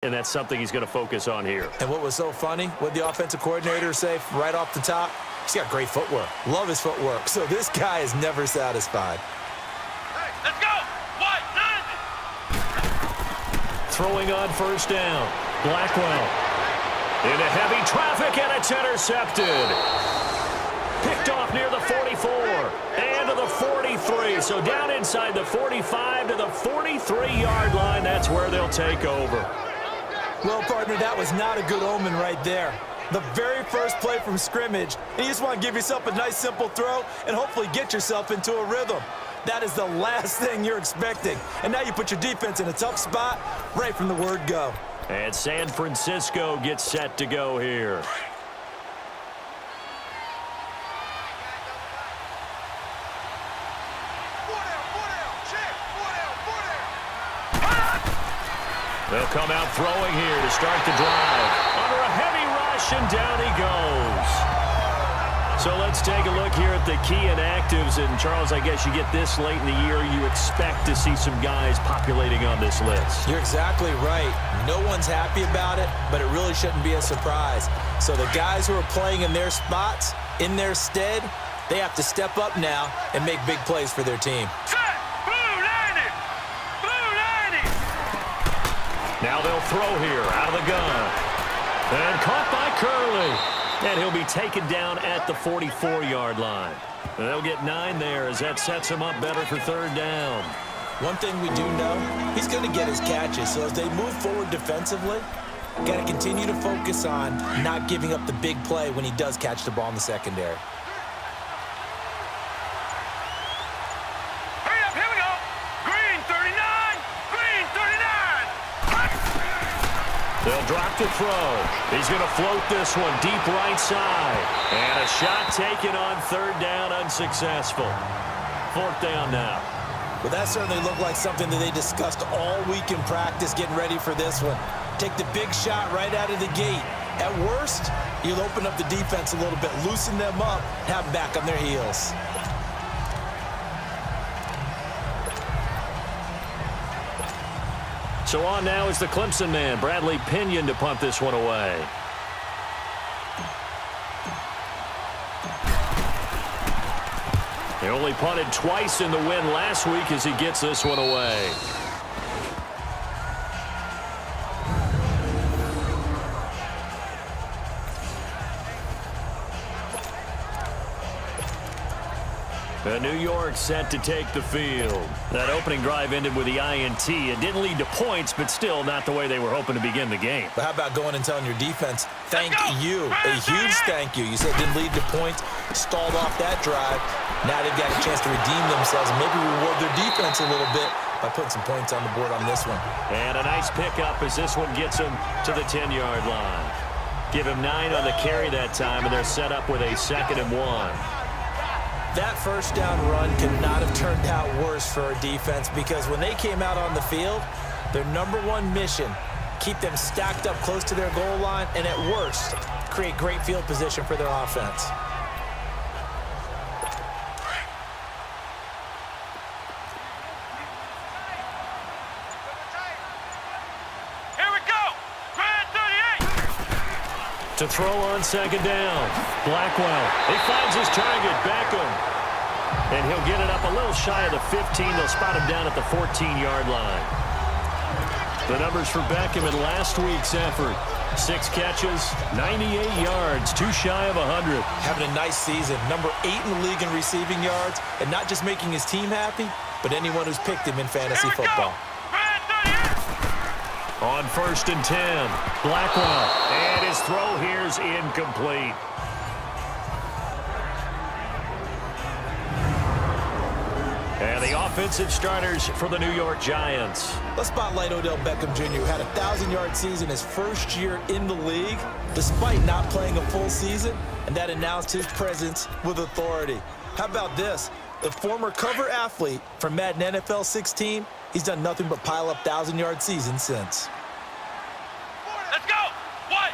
and that's something he's going to focus on here. And what was so funny, what the offensive coordinator say right off the top? He's got great footwork. Love his footwork. So this guy is never satisfied. Hey, let's go! White, 90! Throwing on first down. Blackwell. Into heavy traffic, and it's intercepted. Picked off near the 44 and to the 43. So down inside the 45 to the 43-yard line. That's where they'll take over. Well, partner, that was not a good omen right there. The very first play from scrimmage, and you just want to give yourself a nice, simple throw and hopefully get yourself into a rhythm. That is the last thing you're expecting. And now you put your defense in a tough spot right from the word go. And San Francisco gets set to go here. They'll come out throwing here to start the drive. Under a heavy rush, and down he goes. So let's take a look here at the key inactives. And, Charles, I guess you get this late in the year, you expect to see some guys populating on this list. You're exactly right. No one's happy about it, but it really shouldn't be a surprise. So the guys who are playing in their spots, in their stead, they have to step up now and make big plays for their team. Now they'll throw here out of the gun. And caught by Curley. And he'll be taken down at the 44-yard line. And they'll get 9 there as that sets him up better for third down. One thing we do know, he's going to get his catches. So as they move forward defensively, got to continue to focus on not giving up the big play when he does catch the ball in the secondary. They'll drop the throw. He's going to float this one deep right side. And a shot taken on third down, unsuccessful. Fourth down now. Well, that certainly looked like something that they discussed all week in practice getting ready for this one. Take the big shot right out of the gate. At worst, you'll open up the defense a little bit, loosen them up, have them back on their heels. So on now is the Clemson man, Bradley Pinion, to punt this one away. He only punted twice in the win last week as he gets this one away. New York set to take the field. That opening drive ended with the INT. It didn't lead to points, but still not the way they were hoping to begin the game. But how about going and telling your defense, thank you, a huge thank you. You said it didn't lead to points, stalled off that drive. Now they've got a chance to redeem themselves and maybe reward their defense a little bit by putting some points on the board on this one. And a nice pickup as this one gets him to the 10-yard line. Give him 9 on the carry that time, and they're set up with a 2nd and 1. That first down run could not have turned out worse for our defense because when they came out on the field, their number one mission, keep them stacked up close to their goal line, and at worst, create great field position for their offense. Here we go! Grand 38! To throw on 2nd down. Blackwell. He finds his target, Beckham. And he'll get it up a little shy of the 15. They'll spot him down at the 14-yard line. The numbers for Beckham in last week's effort. 6 catches, 98 yards, 2 shy of 100. Having a nice season. Number 8 in the league in receiving yards. And not just making his team happy, but anyone who's picked him in fantasy football. On 1st and 10, Blackwell. And his throw here is incomplete. And the offensive starters for the New York Giants. Let's spotlight Odell Beckham Jr., who had a 1,000-yard season his first year in the league, despite not playing a full season, and that announced his presence with authority. How about this? The former cover athlete from Madden NFL 16, he's done nothing but pile up 1,000-yard seasons since. Let's go! What?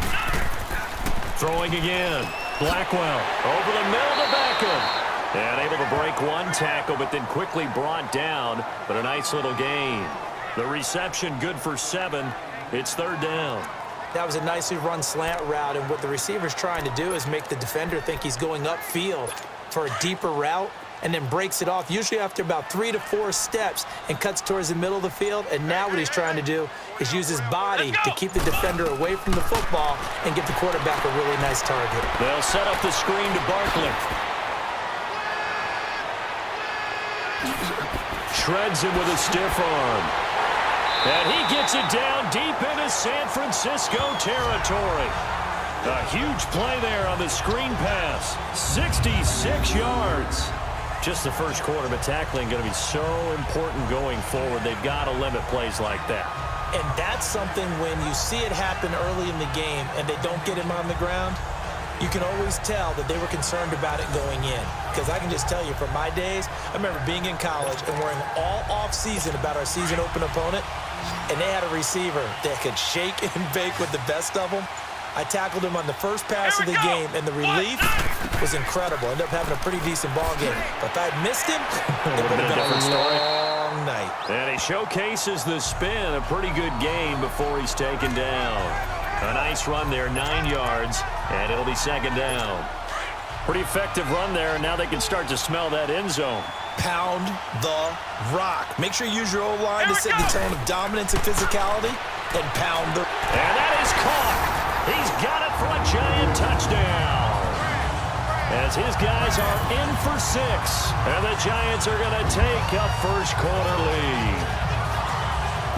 Throwing again. Blackwell over the middle to Beckham. And able to break one tackle, but then quickly brought down. But a nice little gain. The reception good for 7. It's third down. That was a nicely run slant route, and what the receiver's trying to do is make the defender think he's going upfield for a deeper route, and then breaks it off, usually after about 3 to 4 steps, and cuts towards the middle of the field. And now what he's trying to do is use his body to keep the defender away from the football and give the quarterback a really nice target. They'll set up the screen to Barkley. Shreds him with a stiff arm. And he gets it down deep into San Francisco territory. A huge play there on the screen pass. 66 yards. Just the first quarter, but tackling going to be so important going forward. They've got to limit plays like that. And that's something when you see it happen early in the game and they don't get him on the ground, you can always tell that they were concerned about it going in. Because I can just tell you from my days, I remember being in college and worrying all off-season about our season open opponent, and they had a receiver that could shake and bake with the best of them. I tackled him on the first pass of the game, and the relief was incredible. Ended up having a pretty decent ball game. But if I had missed him, it would have been a long night. And he showcases the spin. A pretty good game before he's taken down. A nice run there, 9 yards, and it'll be second down. Pretty effective run there, and now they can start to smell that end zone. Pound the rock. Make sure you use your O-line to set the tone of dominance and physicality, and pound the... And that is caught. He's got it for a giant touchdown. As his guys are in for 6. And the Giants are going to take a first quarter lead.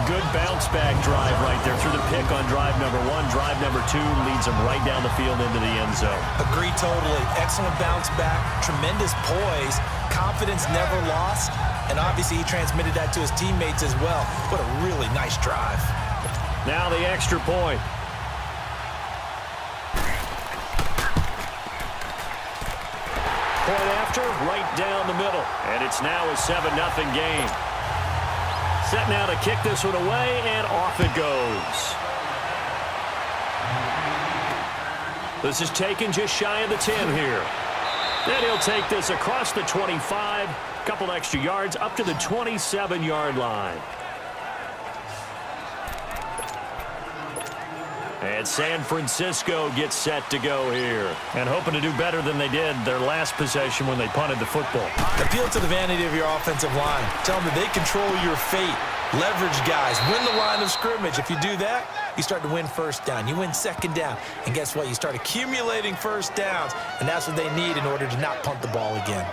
Good bounce back drive right there through the pick on drive number 1. Drive number 2 leads them right down the field into the end zone. Agree totally. Excellent bounce back. Tremendous poise. Confidence never lost. And obviously he transmitted that to his teammates as well. What a really nice drive. Now the extra point. Point after, right down the middle. And it's now a 7-0 game. Set now to kick this one away, and off it goes. This is taken just shy of the 10 here. Then he'll take this across the 25, a couple extra yards, up to the 27-yard line. And San Francisco gets set to go here. And hoping to do better than they did their last possession when they punted the football. Appeal to the vanity of your offensive line. Tell them that they control your fate. Leverage guys. Win the line of scrimmage. If you do that, you start to win first down. You win second down. And guess what? You start accumulating first downs. And that's what they need in order to not punt the ball again.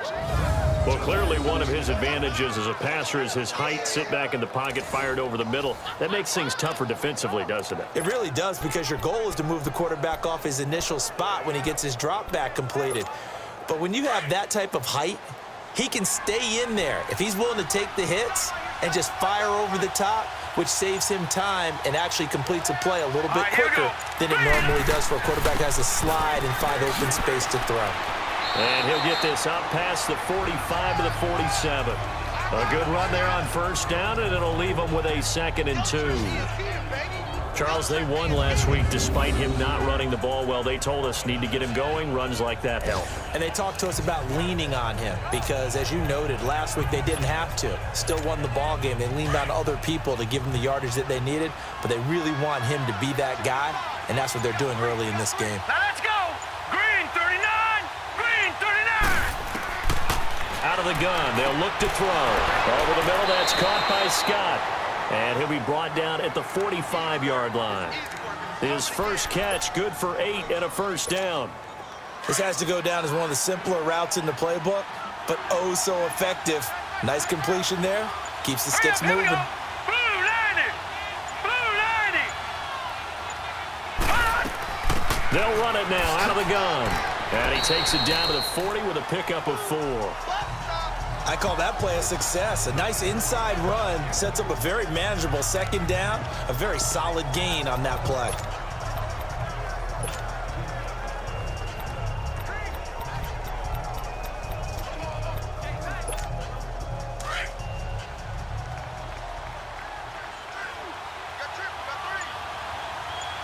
Well, clearly one of his advantages as a passer is his height. Sit back in the pocket, fired over the middle. That makes things tougher defensively, doesn't it? It really does, because your goal is to move the quarterback off his initial spot when he gets his drop back completed. But when you have that type of height, he can stay in there if he's willing to take the hits and just fire over the top, which saves him time and actually completes a play a little bit quicker than it normally does for a quarterback that has to slide and find open space to throw. And he'll get this up past the 45 to the 47. A good run there on first down, and it'll leave them with a 2nd and 2. Charles, they won last week despite him not running the ball well. They told us need to get him going. Runs like that help. And they talked to us about leaning on him because, as you noted, last week they didn't have to. Still won the ball game. They leaned on other people to give them the yardage that they needed, but they really want him to be that guy, and that's what they're doing early in this game. Now let's go. Green 39. Green 39. Out of the gun. They'll look to throw. Over the middle. That's caught by Scott. And he'll be brought down at the 45-yard line. His first catch, good for 8 and a first down. This has to go down as one of the simpler routes in the playbook, but oh so effective. Nice completion there. Keeps the sticks moving. Blue 90. Blue 90. They'll run it now out of the gun. And he takes it down to the 40 with a pickup of 4. I call that play a success. A nice inside run sets up a very manageable second down, a very solid gain on that play.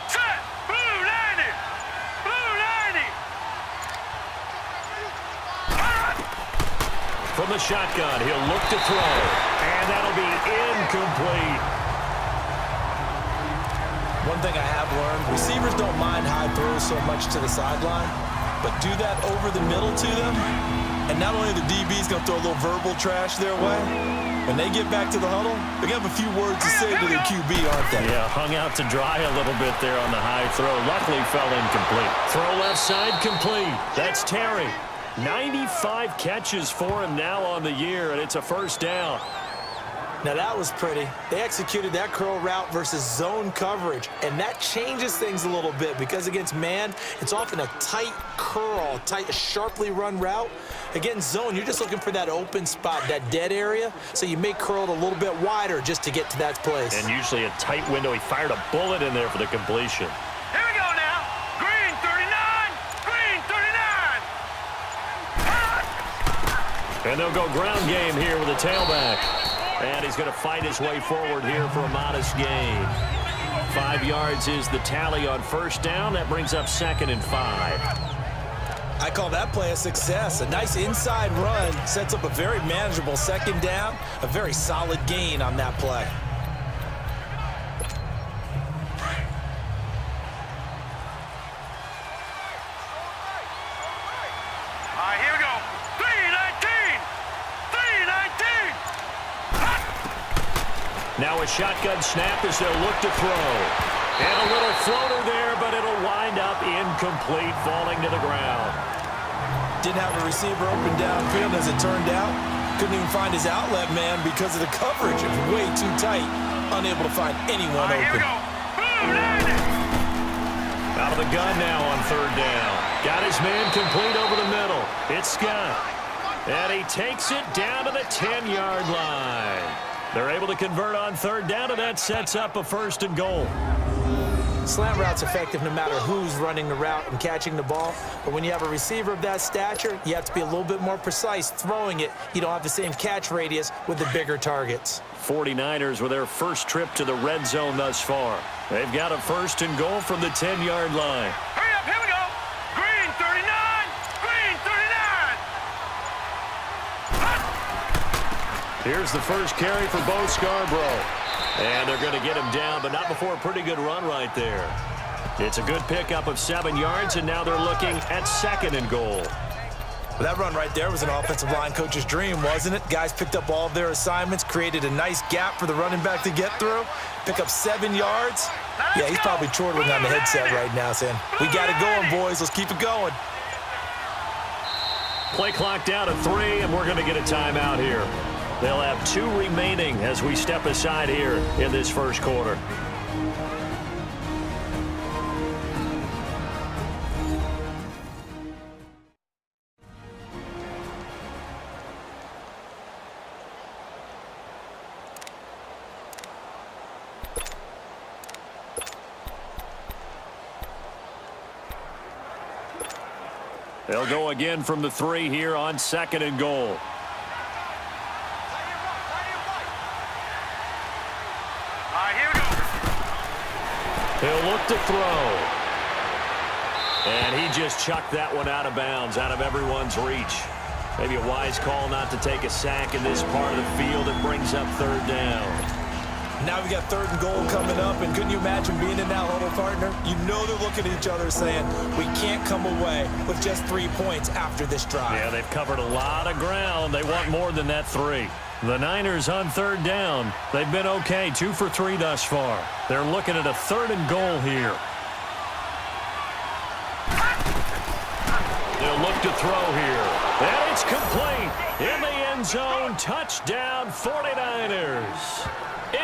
Set. Blue 90. Blue 90. From the shotgun, he'll look to throw. And that'll be incomplete. thing I have learned, receivers don't mind high throws so much to the sideline, but do that over the middle to them, and not only the DB's going to throw a little verbal trash their way, when they get back to the huddle, they're going to have a few words to say to their QB, aren't they? Yeah, hung out to dry a little bit there on the high throw. Luckily fell incomplete. Throw left side complete. That's Terry. 95 catches for him now on the year, and it's a first down. Now that was pretty. They executed that curl route versus zone coverage, and that changes things a little bit because against man, it's often a tight curl, tight, sharply run route. Against zone, you're just looking for that open spot, that dead area, so you may curl it a little bit wider just to get to that place. And usually a tight window. He fired a bullet in there for the completion. Here we go now. Green 39. Green 39. And they'll go ground game here with a tailback. And he's going to fight his way forward here for a modest gain. 5 yards is the tally on first down. That brings up 2nd and 5. I call that play a success. A nice inside run sets up a very manageable second down. A very solid gain on that play. All right, here we go. 319. 319. Now a shotgun snap as they'll look to throw. And a little floater there, but it'll wind up incomplete, falling to the ground. Didn't have a receiver open downfield as it turned out. Couldn't even find his outlet man because of the coverage. It was way too tight. Unable to find anyone All right, here we open. go. Boom, 90. Out of the gun now on third down. Got his man complete over the middle. It's Scott. And he takes it down to the 10-yard line. They're able to convert on third down, and that sets up a 1st and goal. Slant route's effective no matter who's running the route and catching the ball. But when you have a receiver of that stature, you have to be a little bit more precise throwing it. You don't have the same catch radius with the bigger targets. 49ers with their first trip to the red zone thus far. They've got a 1st and goal from the 10-yard line. Hurry up, here we go. Green 39. Green 39. Here's the first carry for Bo Scarborough. And they're going to get him down, but not before a pretty good run right there. It's a good pickup of 7 yards, and now they're looking at 2nd and goal. Well, that run right there was an offensive line coach's dream, wasn't it? Guys picked up all of their assignments, created a nice gap for the running back to get through, pick up 7 yards. Yeah, he's probably chortling on the headset right now saying, we got it going, boys. Let's keep it going. Play clock down to 3, and we're going to get a timeout here. They'll have 2 remaining as we step aside here in this first quarter. They'll go again from the 3 here on 2nd and goal. He'll look to throw. And he just chucked that one out of bounds, out of everyone's reach. Maybe a wise call not to take a sack in this part of the field. It brings up 3rd down. Now we got 3rd and goal coming up, and couldn't you imagine being in that huddle, partner? You know they're looking at each other saying, we can't come away with just 3 points after this drive. Yeah, they've covered a lot of ground. They want more than that 3. The Niners on 3rd down. They've been okay, 2 for 3 thus far. They're looking at a 3rd and goal here. They'll look to throw here. And it's complete. In the end zone, touchdown 49ers.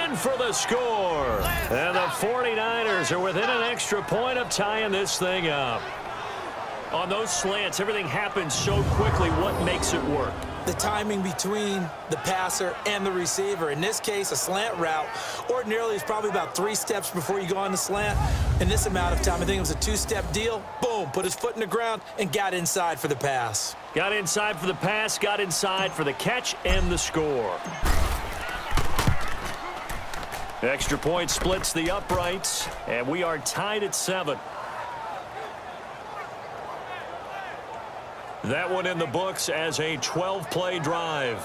In for the score. And the 49ers are within an extra point of tying this thing up. On those slants, everything happens so quickly. What makes it work? The timing between the passer and the receiver. In this case, a slant route ordinarily is probably about 3 steps before you go on the slant. In this amount of time, I think it was a 2-step deal. Boom, put his foot in the ground and got inside for the pass. Got inside for the pass, got inside for the catch and the score. Extra point splits the uprights, and we are tied at 7. That one in the books as a 12-play drive.